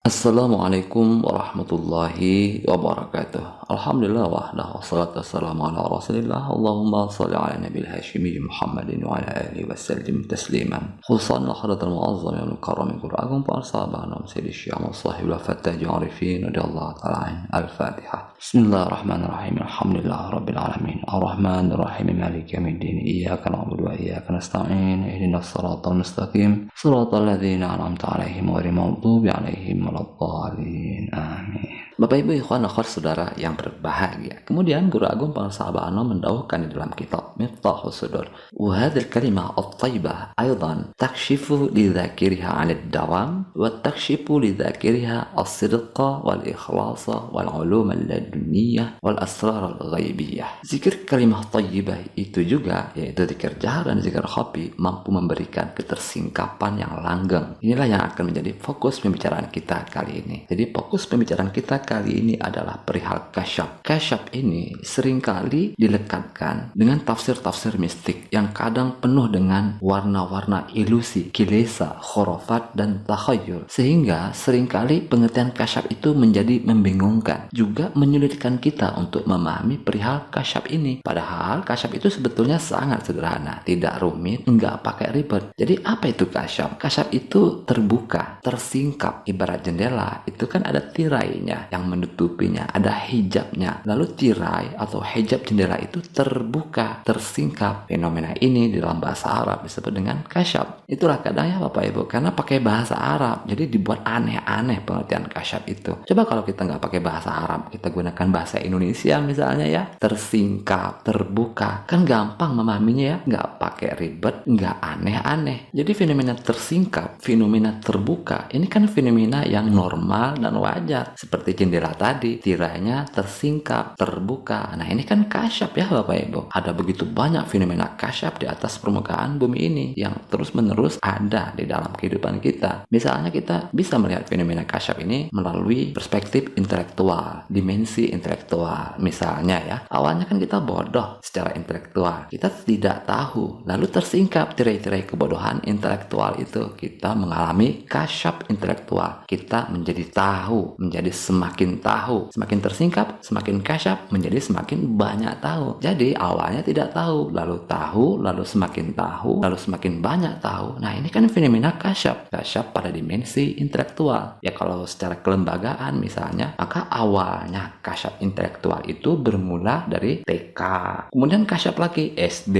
Assalamualaikum warahmatullahi wabarakatuh. Alhamdulillah wahdah wassalatu wassalamu ala rasulillah. Allahumma salli ala nabil hashimi Muhammadin wa ala alihi wasallim tasliman. Khususan lahadatul mu'azzam yang mukarram Qur'an para sahabat nam sayyidi syekh sahibul fatah arifin radhiyallahu ta'ala al-Fatihah. Bismillahirrahmanirrahim. Alhamdulillah rabbil alamin. Ar-Rahmanir Rahim maliki yaumiddin. Iyyaka na'budu wa iyyaka nasta'in. Ihdinas siratal mustaqim. Siratal ladzina an'amta 'alaihim ghairil maghdubi 'alaihim waladdallin. Amin. Bapak Ibu ikhwan akhwat saudara yang berbahagia. Kemudian Guru Agung Para Sahabat Ano mendawahkan di dalam kitab Miftahus Sudur. Wa hadzal kalimah at-thayyibah aidan takshifu li dzakiriha 'ala ad-dawam wa takshifu li dzakiriha as-sidqa wal ikhlasa wal ulum al-ladunniyah wal asrar al-ghaibiyah. Zikir kalimah thayyibah itu juga yaitu zikir jahar dan zikir khafi mampu memberikan ketersingkapan yang langgeng. Inilah yang akan menjadi fokus pembicaraan kita kali ini. Jadi fokus pembicaraan kita kali ini adalah perihal kasyaf. Kasyaf ini seringkali dilekatkan dengan tafsir-tafsir mistik yang kadang penuh dengan warna-warna ilusi, kilesa, khurafat, dan takhayul. Sehingga seringkali pengertian kasyaf itu menjadi membingungkan. Juga menyulitkan kita untuk memahami perihal kasyaf ini. Padahal kasyaf itu sebetulnya sangat sederhana, tidak rumit, enggak pakai ribet. Jadi apa itu kasyaf? Kasyaf itu terbuka, tersingkap. Ibarat jendela, itu kan ada tirainya yang menutupinya, ada hijabnya. Lalu tirai atau hijab jendela itu terbuka, tersingkap. Fenomena ini di dalam bahasa Arab disebut dengan kasyaf. Itulah kadangnya Bapak Ibu, karena pakai bahasa Arab, jadi dibuat aneh-aneh pengertian kasyaf itu. Coba kalau kita nggak pakai bahasa Arab, kita gunakan bahasa Indonesia misalnya ya, tersingkap, terbuka, kan gampang memahaminya ya, nggak pakai ribet, nggak aneh-aneh. Jadi fenomena tersingkap, fenomena terbuka, ini kan fenomena yang normal dan wajar. Seperti jendela tadi, tirainya tersingkap, terbuka. Nah ini kan kasyaf ya Bapak Ibu. Ada begitu banyak fenomena kasyaf di atas permukaan bumi ini yang terus-menerus ada di dalam kehidupan kita. Misalnya kita bisa melihat fenomena kasyaf ini melalui perspektif intelektual, dimensi intelektual. Misalnya ya, awalnya kan kita bodoh secara intelektual. Kita tidak tahu, lalu tersingkap tirai-tirai kebodohan intelektual itu. Kita mengalami kasyaf intelektual. Kita menjadi tahu, menjadi semakin tahu, semakin tersingkap, semakin kasyaf, menjadi semakin banyak tahu. Jadi awalnya tidak tahu, lalu semakin tahu, lalu semakin banyak tahu. Nah ini kan fenomena kasyaf, kasyaf pada dimensi intelektual. Ya kalau secara kelembagaan misalnya, maka awalnya kasyaf intelektual itu bermula dari TK, kemudian kasyaf lagi SD,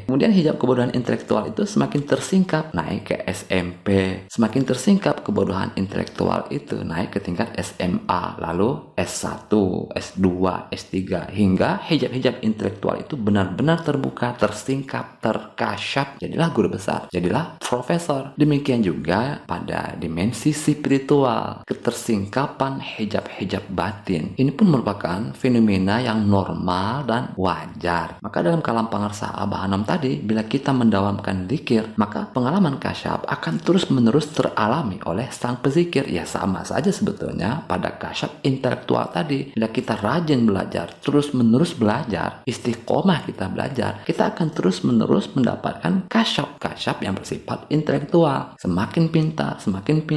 kemudian hijab kebodohan intelektual itu semakin tersingkap naik ke SMP, semakin tersingkap kebodohan intelektual itu naik ke tingkat SMA, lalu S1, S2, S3, hingga hijab-hijab intelektual itu benar-benar terbuka, tersingkap, terkasyaf, jadilah guru besar, jadilah profesor. Demikian juga pada dimensi spiritual, ketersingkapan hijab-hijab batin. Ini pun merupakan fenomena yang normal dan wajar. Maka dalam kalam pangarsa Abah Hanam tadi, bila kita mendawamkan zikir, maka pengalaman kasyaf akan terus-menerus teralami oleh sang pezikir. Ya sama saja sebetulnya pada kasyaf intelektual tadi. Bila kita rajin belajar, terus-menerus belajar, istiqomah kita belajar, kita akan terus-menerus mendapatkan kasyaf yang bersifat intelektual. Semakin pintar, semakin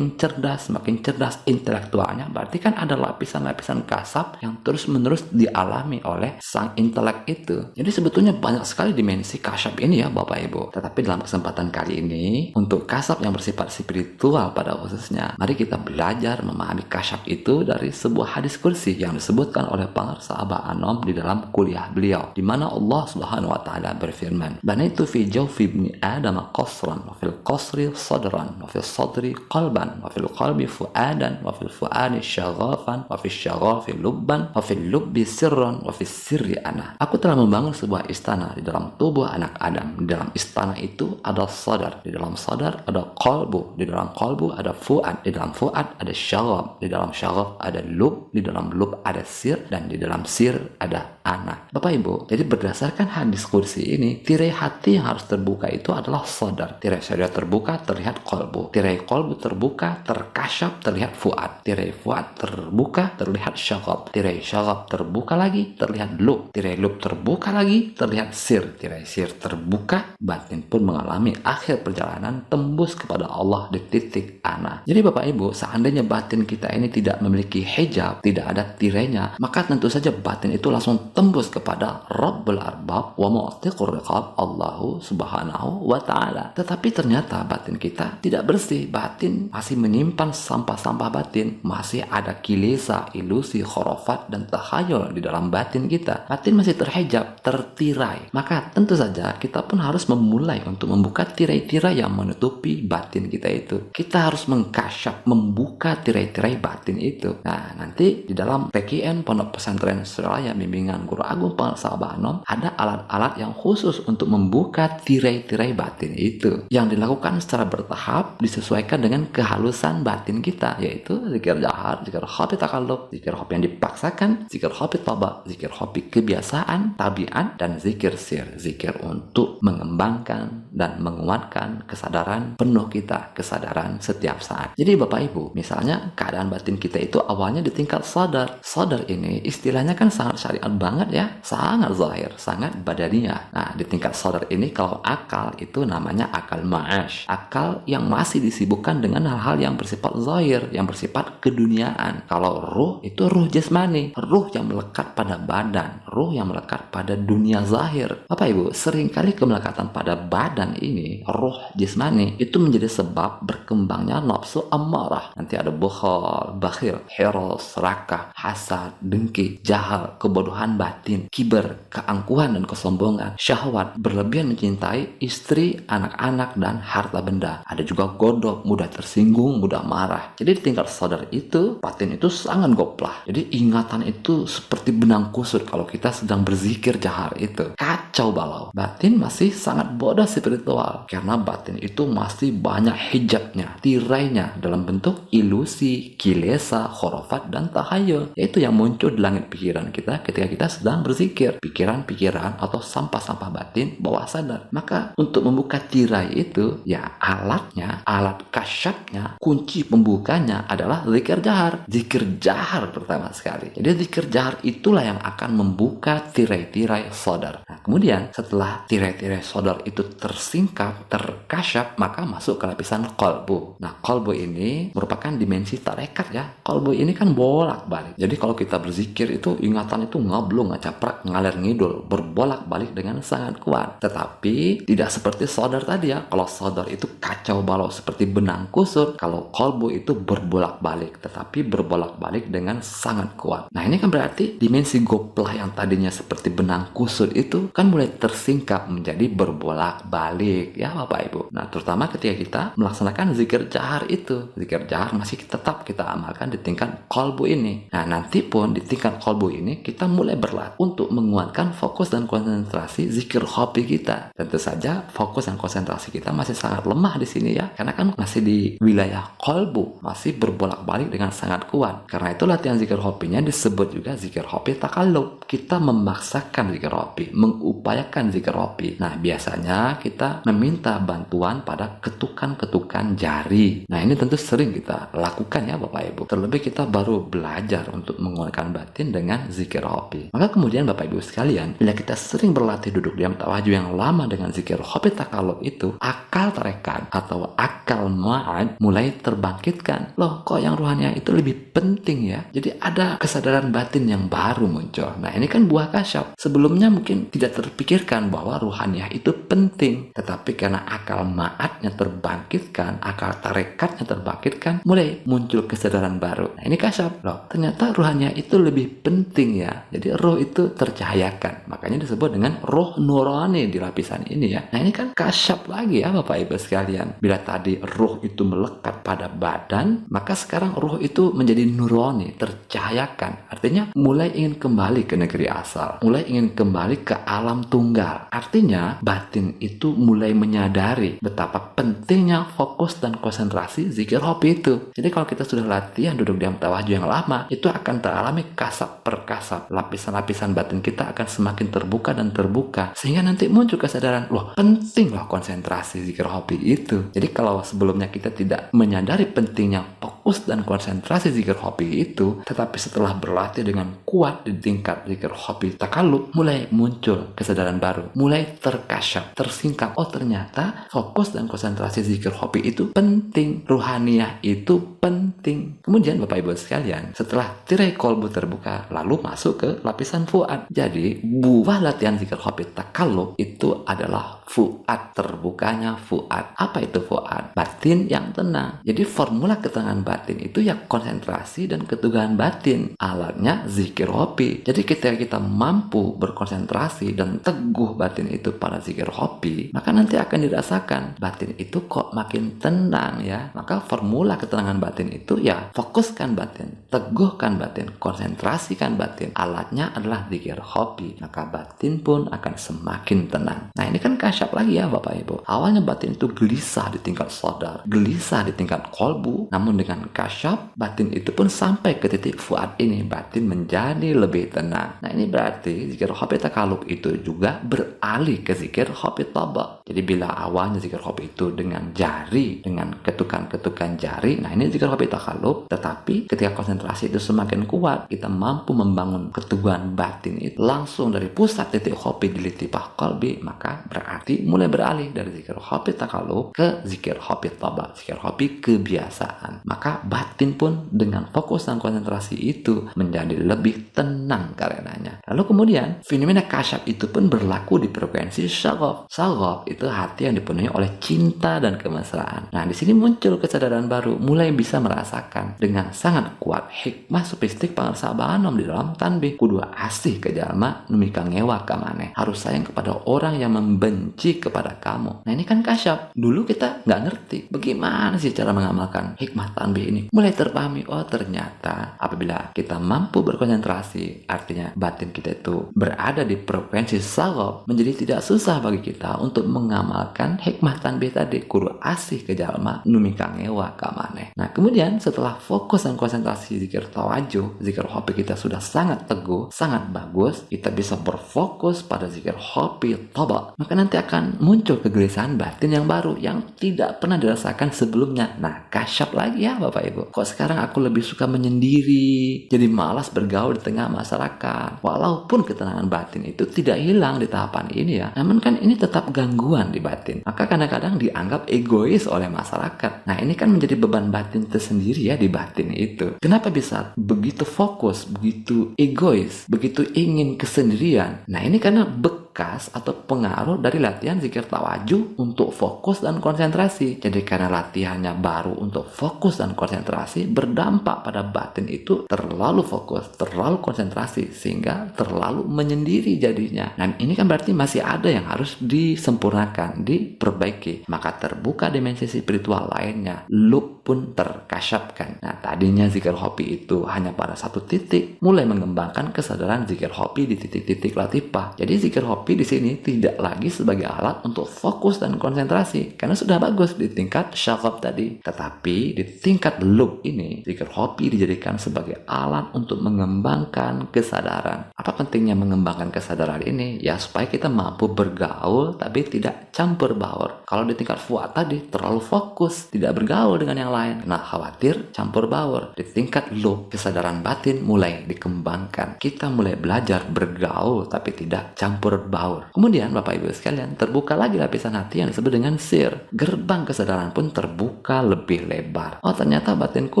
cerdas intelektualnya, berarti kan ada lapisan-lapisan kasyaf yang terus-menerus dialami oleh sang intelek itu. Jadi sebetulnya banyak sekali dimensi kasyaf ini ya Bapak Ibu. Tetapi dalam kesempatan kali ini, untuk kasyaf yang bersifat spiritual pada khususnya, mari kita belajar memahami kasyaf itu dari sebuah hadis kursi yang disebutkan oleh pangarsa Abah Anom di dalam kuliah beliau, di mana Allah Subhanahu wa taala berfirman, "Banaitu fi jawfi ibni Adam qasran wa fil qasri sadran wa fil sadri qalban wa fil qalbi fuadan wa fil fuadi syaghafan wa fil syaghafi lubban wa fil lubbi sirran wa fil sirri ana." Aku telah membangun sebuah istana di dalam tubuh anak Adam. Di dalam istana itu ada sadar, di dalam sadar ada qalbu, di dalam qalbu ada fuad, di dalam fuad ada syaghaf, di dalam syaghaf syaraf ada lub, di dalam lub ada sir, dan di dalam sir ada ana. Bapak Ibu, jadi berdasarkan hadis kursi ini, tirai hati yang harus terbuka itu adalah sadar. Tirai sadar terbuka terlihat qalbu. Tirai qalbu terbuka terkasyaf terlihat fuad. Tirai fuad terbuka terlihat syagab. Tirai syagab terbuka lagi terlihat lub. Tirai lub terbuka lagi terlihat sir. Tirai sir terbuka, batin pun mengalami akhir perjalanan tembus kepada Allah di titik ana. Jadi Bapak Ibu, seandainya batin kita ini tidak memiliki hijab, tidak ada tirainya, maka tentu saja batin itu langsung tembus kepada Rabbul Arbab wa mu'tiqur riqab, Allahu Subhanahu wa ta'ala. Tetapi ternyata batin kita tidak bersih. Batin masih menyimpan sampah-sampah batin, masih ada kilesa, ilusi, khurafat dan takhayul di dalam batin kita. Batin masih terhijab, tertirai. Maka tentu saja kita pun harus memulai untuk membuka tirai-tirai yang menutupi batin kita itu. Kita harus mengkasyaf, membuka tirai-tirai batin itu. Nah, nanti di dalam PKN Pondok Pesantren Suralaya Bimbingan Guru Agung Sahabat Anom ada alat-alat yang khusus untuk membuka tirai-tirai batin itu, yang dilakukan secara bertahap disesuaikan dengan kehalusan batin kita, yaitu zikir jahar, zikir khafi takallub, zikir khafi yang dipaksakan, zikir khafi taba, zikir khafi kebiasaan, tabiat, dan zikir sir, zikir untuk mengembangkan dan menguatkan kesadaran penuh kita, kesadaran setiap saat. Jadi Bapak Ibu, misalnya keadaan batin kita itu awalnya di tingkat sadar. Sadar ini istilahnya kan sangat syariat banget ya, sangat zahir, sangat badaniyah. Nah, di tingkat sadar ini kalau akal itu namanya akal ma'ash, akal yang masih disibukkan dengan hal-hal yang bersifat zahir, yang bersifat keduniaan. Kalau ruh itu ruh jasmani, ruh yang melekat pada badan, ruh yang melekat pada dunia zahir. Bapak Ibu, seringkali kemelekatan pada badan ini, ruh jasmani, itu menjadi sebab berkembangnya nafsu ammarah. Nanti ada bukhal, bakhil, hiras, rakah, hasad, dengki, jahal, kebodohan batin, kiber, keangkuhan dan kesombongan, syahwat, berlebihan mencintai istri, anak-anak, dan harta benda. Ada juga godok, mudah tersinggung, mudah marah. Jadi di tingkat sadar itu, batin itu sangat goplah. Jadi ingatan itu seperti benang kusut kalau kita sedang berzikir jahar itu. Kacau balau. Batin masih sangat bodoh spiritual, karena batin itu masih banyak hijabnya, tirainya dalam bentuk ilusi, kilesa, khurafat, dan tahayul, yaitu yang muncul di langit pikiran kita ketika kita sedang berzikir. Pikiran-pikiran atau sampah-sampah batin bawah sadar. Maka untuk membuka tirai itu, ya alatnya, alat kasyafnya, kunci pembukanya adalah zikir jahar. Zikir jahar pertama sekali. Jadi zikir jahar itulah yang akan membuka tirai-tirai sadar. Nah, kemudian setelah tirai-tirai sadar itu tersingkap, terkasyaf, maka masuk ke lapisan qalbu. Nah, qalbu ini merupakan dimensi tarekat ya. Qalbu ini kan bolak-balik. Jadi kalau kita berzikir itu ingatan itu ngablung, ngacaprak, ngalir ngidul, berbolak-balik dengan sangat kuat. Tetapi tidak seperti sadar tadi ya. Kalau sadar itu kacau balau seperti benang kusut. Kalau qalbu itu berbolak-balik, tetapi berbolak-balik dengan sangat kuat. Nah, ini kan berarti dimensi goplah yang tadinya seperti benang kusut itu kan mulai tersingkap menjadi berbolak-balik ya Bapak Ibu. Nah, terutama ketika kita melaksanakan zikir jahar itu. Zikir jahar masih tetap kita amalkan di tingkat qalbu ini. Nah, nanti pun di tingkat qalbu ini kita mulai berlatih untuk menguatkan fokus dan konsentrasi zikir khafi kita. Tentu saja fokus dan konsentrasi kita masih sangat lemah di sini ya, karena kan masih di wilayah qalbu, masih berbolak-balik dengan sangat kuat. Karena itu latihan zikir khafinya disebut juga zikir khafi takallub. Kita memaksakan zikir khafi, mengupayakan zikir khafi. Nah, biasanya kita meminta bantuan pada ketukan-ketukan jari. Nah, ini tentu sering kita lakukan ya Bapak Ibu. Terlebih kita baru belajar untuk menguatkan batin dengan zikir khafi. Maka kemudian Bapak Ibu sekalian, bila kita sering berlatih duduk diam tawajuh yang lama dengan zikir khafi takallub itu, akal tarekat atau akal ma'ad mulai terbangkitkan. Loh, kok yang ruhaniah itu lebih penting ya? Jadi ada kesadaran batin yang baru muncul. Nah, ini kan buah kasyaf. Sebelumnya mungkin tidak terpikirkan bahwa ruhaniah itu penting. Tetapi karena akal ma'adnya terbangkitkan, akal tarekatnya terbangkitkan, mulai muncul kesadaran baru. Nah, ini kasyaf. Loh, ternyata ruhaniah itu lebih penting ya. Jadi roh itu tercahayakan. Makanya disebut dengan roh nurani di lapisan ini ya. Nah, ini kan kasyaf lagi ya Bapak Ibu sekalian. Bila tadi roh itu melekat pada badan, maka sekarang roh itu menjadi nurani, tercahayakan. Artinya mulai ingin kembali ke negeri asal, mulai ingin kembali ke alam tunggal. Artinya batin itu mulai menyadari betapa pentingnya fokus dan konsentrasi zikir khafi itu. Jadi kalau kita sudah latihan duduk diam tawajuh yang lama, itu akan teralami kasab per kasab. Lapisan-lapisan batin kita akan semakin terbuka dan terbuka, sehingga nanti muncul kesadaran, loh penting loh konsentrasi zikir hobi itu. Jadi kalau sebelumnya kita tidak menyadari pentingnya fokus dan konsentrasi zikir hobi itu, tetapi setelah berlatih dengan kuat di tingkat zikir hobi takalub, mulai muncul kesadaran baru, mulai terkasyaf, tersingkap, oh ternyata fokus dan konsentrasi zikir hobi itu penting, ruhaniyah itu penting. Kemudian Bapak Ibu sekalian, setelah tirai kolbu terbuka, lalu masuk ke lapisan fuad. Jadi buah latihan zikir hobi takalub itu adalah fuad, terbukanya fuad. Apa itu fuad? Batin yang tenang. Jadi formula ketenangan batin itu ya konsentrasi dan keteguhan batin. Alatnya zikir hobi. Jadi ketika kita mampu berkonsentrasi dan teguh batin itu pada zikir hobi, maka nanti akan dirasakan batin itu kok makin tenang ya. Maka formula ketenangan batin itu ya fokuskan batin, teguhkan batin, konsentrasikan batin. Alatnya adalah zikir hobi. Maka batin pun akan semakin tenang. Nah ini kan kasyaf lagi ya Bapak Ibu. Awalnya batin itu gelisah di tingkat sadar, gelisah di tingkat kolbu. Namun dengan kasyaf, batin itu pun sampai ke titik fuad ini. Batin menjadi lebih tenang. Nah ini berarti zikir hobi takalub itu juga beralih ke zikir hobi taba. Jadi bila awalnya zikir hobi itu dengan jari, dengan ketukan-ketukan jari, nah ini zikir hobi takalub. Tetapi ketika konsentrasi itu semakin kuat, kita mampu membangun keteguhan batin itu langsung dari pusat titik hobi di litipah qalbi, maka berarti mulai beralih dari zikir hobi takalub ke zikir hobi taba, zikir hobi kebiasaan. Maka batin pun dengan fokus dan konsentrasi itu menjadi lebih tenang karenanya. Lalu kemudian fenomena kasyaf itu pun berlaku di frekuensi syaghof. Syaghof itu hati yang dipenuhi oleh cinta dan kemesraan. Nah di sini muncul kesadaran baru, mulai bisa merasakan dengan sangat kuat hikmah supistik pangarsabanom di dalam tanbih. Kudu asih ke jalma numika ngewa kamane. Harus sayang kepada orang yang membenci kepada kamu. Nah ini kan kasyaf. Dulu kita nggak ngerti bagaimana sih cara mengamalkan hikmah tanbih ini. Mulai terpahami, oh ternyata apabila kita mampu berkonsentrasi, artinya batin kita itu berada di frekuensi syaghof, menjadi tidak susah bagi kita untuk mengamalkan hikmah tanbih tadi. Kudu asih ke jalma numika ngewa kamane. Nah kemudian setelah fokus dan konsentrasi zikir tawajuh, zikir hobi kita sudah sangat teguh, sangat bagus, kita bisa berfokus pada zikir hobi taba, maka nanti akan muncul kegelisahan batin yang baru yang tidak pernah dirasakan sebelumnya. Nah kasyaf lagi ya Bapak Ibu, kok sekarang aku lebih suka menyendiri, jadi malas bergaul di tengah masyarakat. Walaupun ketenangan batin itu tidak hilang di tahapan ini ya, namun kan ini tetap gangguan di batin. Maka kadang-kadang dianggap egois oleh masyarakat. Nah ini kan menjadi beban batin tersendiri ya di batin itu. Kenapa bisa begitu fokus, begitu egois, begitu ingin kesendirian? Nah ini karena bekas atau pengaruh dari latihan zikir tawajuh untuk fokus dan konsentrasi. Jadi karena latihannya baru untuk fokus dan konsentrasi, berdampak pada batin itu terlalu fokus, terlalu konsentrasi, sehingga terlalu menyendiri jadinya. Nah ini kan berarti masih ada yang harus disempurnakan, diperbaiki. Maka terbuka dimensi spiritual lainnya, loop pun terkasyafkan. Nah tadinya zikir hobi itu hanya pada satu titik, mulai mengembangkan kesadaran zikir hobi di titik-titik latifah. Jadi zikir hobi di sini tidak lagi sebagai alat untuk fokus dan konsentrasi, karena sudah bagus di tingkat syaghof tadi. Tetapi di tingkat loop ini, zikir hobi dijadikan sebagai alat untuk mengembangkan kesadaran. Apa pentingnya mengembangkan kesadaran ini? Ya supaya kita mampu bergaul tapi tidak campur baur. Kalau di tingkat fuad tadi terlalu fokus, tidak bergaul dengan yang lain, nah khawatir campur baur. Di tingkat loop, kesadaran batin mulai dikembangkan. Kita mulai belajar bergaul tapi tidak campur baur. Kemudian Bapak Ibu sekalian, terbuka lagi lapisan hati yang disebut dengan sir. Gerbang kesadaran pun terbuka lebih lebar. Oh ternyata batinku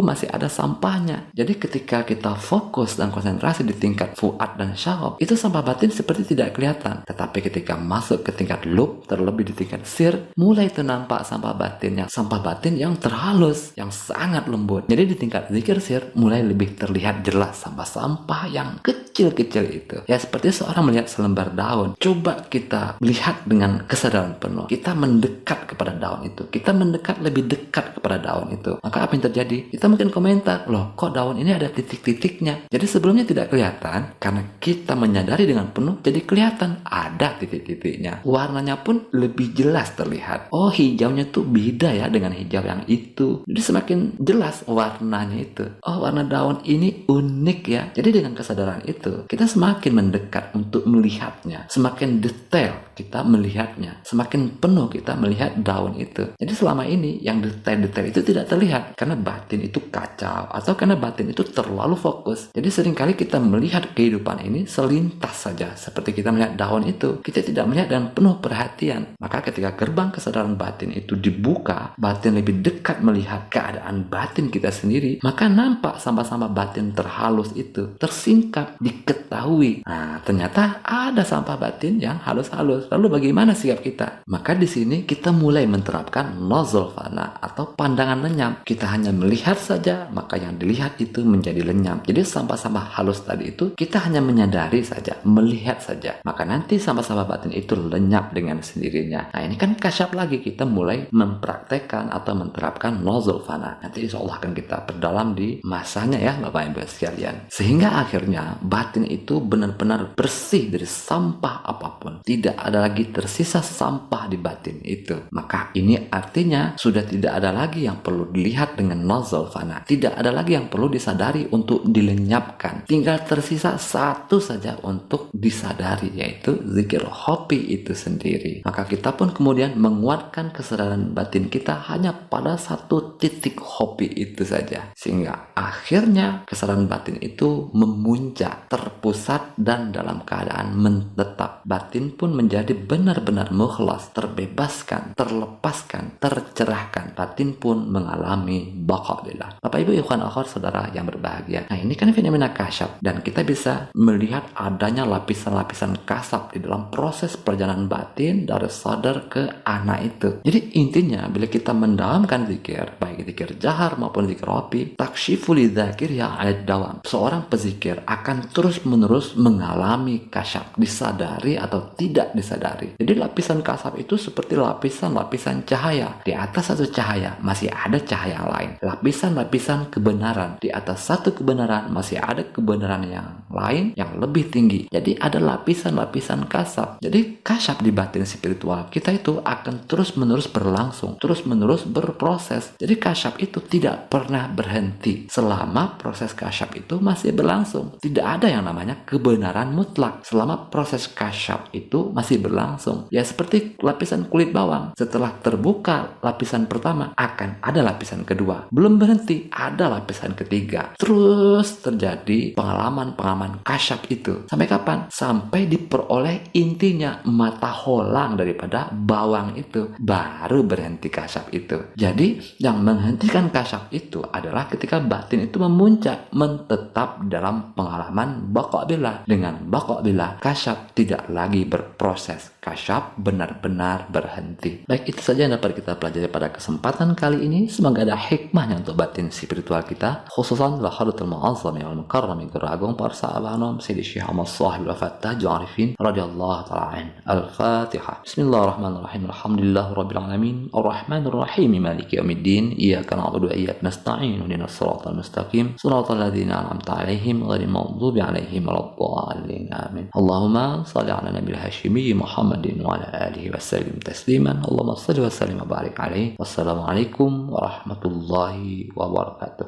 masih ada sampahnya. Jadi ketika kita fokus dan konsentrasi di tingkat fuad dan syaghof, itu sampah batin seperti tidak kelihatan. Tetapi ketika masuk ke tingkat loop, terlebih di tingkat sir, mulai itu nampak sampah batin yang terhalus, yang sangat lembut. Jadi di tingkat zikir sir mulai lebih terlihat jelas sampah-sampah yang kecil sekecil-kecil itu. Ya seperti seorang melihat selembar daun. Coba kita lihat dengan kesadaran penuh. Kita mendekat kepada daun itu. Kita mendekat lebih dekat kepada daun itu. Maka apa yang terjadi? Kita mungkin komentar, loh kok daun ini ada titik-titiknya. Jadi sebelumnya tidak kelihatan, karena kita menyadari dengan penuh, jadi kelihatan ada titik-titiknya. Warnanya pun lebih jelas terlihat. Oh, hijaunya tuh beda ya dengan hijau yang itu. Jadi semakin jelas warnanya itu. Oh, warna daun ini unik ya. Jadi dengan kesadaran itu, kita semakin mendekat untuk melihatnya. Semakin detail kita melihatnya. Semakin penuh kita melihat daun itu. Jadi selama ini yang detail-detail itu tidak terlihat. Karena batin itu kacau. Atau karena batin itu terlalu fokus. Jadi seringkali kita melihat kehidupan ini selintas saja. Seperti kita melihat daun itu. Kita tidak melihat dengan penuh perhatian. Maka ketika gerbang kesadaran batin itu dibuka, batin lebih dekat melihat keadaan batin kita sendiri, maka nampak sampah-sampah batin terhalus itu tersingkap, diketahui. Nah, ternyata ada sampah batin yang halus-halus. Lalu bagaimana sikap kita? Maka di sini kita mulai menerapkan nozul fana atau pandangan lenyam. Kita hanya melihat saja, maka yang dilihat itu menjadi lenyam. Jadi sampah-sampah halus tadi itu kita hanya menyadari saja, melihat saja. Maka nanti sampah-sampah batin itu lenyap dengan sendirinya. Nah, ini kan kasyaf lagi, kita mulai mempraktekkan atau menerapkan nozul fana. Nanti insya Allah akan kita perdalam di masanya ya Bapak Ibu sekalian. Sehingga akhirnya batin itu benar-benar bersih dari sampah apapun. Tidak ada lagi tersisa sampah di batin itu. Maka ini artinya sudah tidak ada lagi yang perlu dilihat dengan nozul fana. Tidak ada lagi yang perlu disadari untuk dilenyapkan. Tinggal tersisa satu saja untuk disadari, yaitu zikir hobi itu sendiri. Maka kita pun kemudian menguatkan kesadaran batin kita hanya pada satu titik hobi itu saja. Sehingga akhirnya kesadaran batin itu memuncak, terpusat dan dalam keadaan menetap. Batin pun menjadi benar-benar mukhlas, terbebaskan, terlepaskan, tercerahkan. Batin pun mengalami baqa'illah. Bapak Ibu ikhwan akhwat saudara yang berbahagia. Nah, ini kan fenomena kasyaf dan kita bisa melihat adanya lapisan-lapisan kasab di dalam proses perjalanan batin dari sadar ke ana itu. Jadi intinya bila kita mendalamkan zikir, baik zikir jahar maupun zikir hobi, taksyiful dzakir ya ala dawam. Seorang pezikir akan terus-menerus mengalami kasyaf, disadari atau tidak disadari. Jadi lapisan kasab itu seperti lapisan-lapisan cahaya. Di atas satu cahaya masih ada cahaya lain. Lapisan-lapisan kebenaran. Di atas satu kebenaran masih ada kebenaran yang lain yang lebih tinggi. Jadi ada lapisan-lapisan kasab. Jadi kasyaf di batin spiritual kita itu akan terus-menerus berlangsung, terus-menerus berproses. Jadi kasyaf itu tidak pernah berhenti. Selama proses kasyaf itu masih berlangsung. Tidak ada yang namanya kebenaran mutlak. Selama proses kasyaf itu masih berlangsung. Ya seperti lapisan kulit bawang. Setelah terbuka lapisan pertama, akan ada lapisan kedua. Belum berhenti, ada lapisan ketiga. Terus terjadi pengalaman-pengalaman kasyaf itu. Sampai kapan? Sampai diperoleh intinya mata holang daripada bawang itu. Baru berhenti kasyaf itu. Jadi yang menghentikan kasyaf itu adalah ketika batin itu memuncak, menetap dalam pengalaman baqa'illah. Dengan baqa'illah, kasyaf tidak lagi berproses. Kasyaf benar-benar berhenti. Baik, itu saja yang dapat kita pelajari pada kesempatan kali ini. Semoga ada hikmahnya untuk batin spiritual kita, khususan lahadatul mu'azzami wal mukarrami Agung para sahabat nom Sayyidi Syekh Ahmad Shahib al-Fattah Arifin radhiyallahu ta'ala an. Al-Fatihah. Bismillahirrahmanirrahim. Alhamdulillah rabbil alamin. Ar-Rahmanir Rahim. Maliki yaumiddin. Iyyaka na'budu wa iyyaka nasta'in. Ihdinas siratal mustaqim. Siratal ladzina an'amta 'alaihim ghairil maghdubi 'alaihim waladdallin. Amin. Allahumma shalli 'ala nabiyil hasyimi Muhammadin wa 'ala alihi wa sallim tasliman. Allahumma shalli wa sallim wa barik alaihi. Wassalamualaikum warahmatullahi wabarakatuh.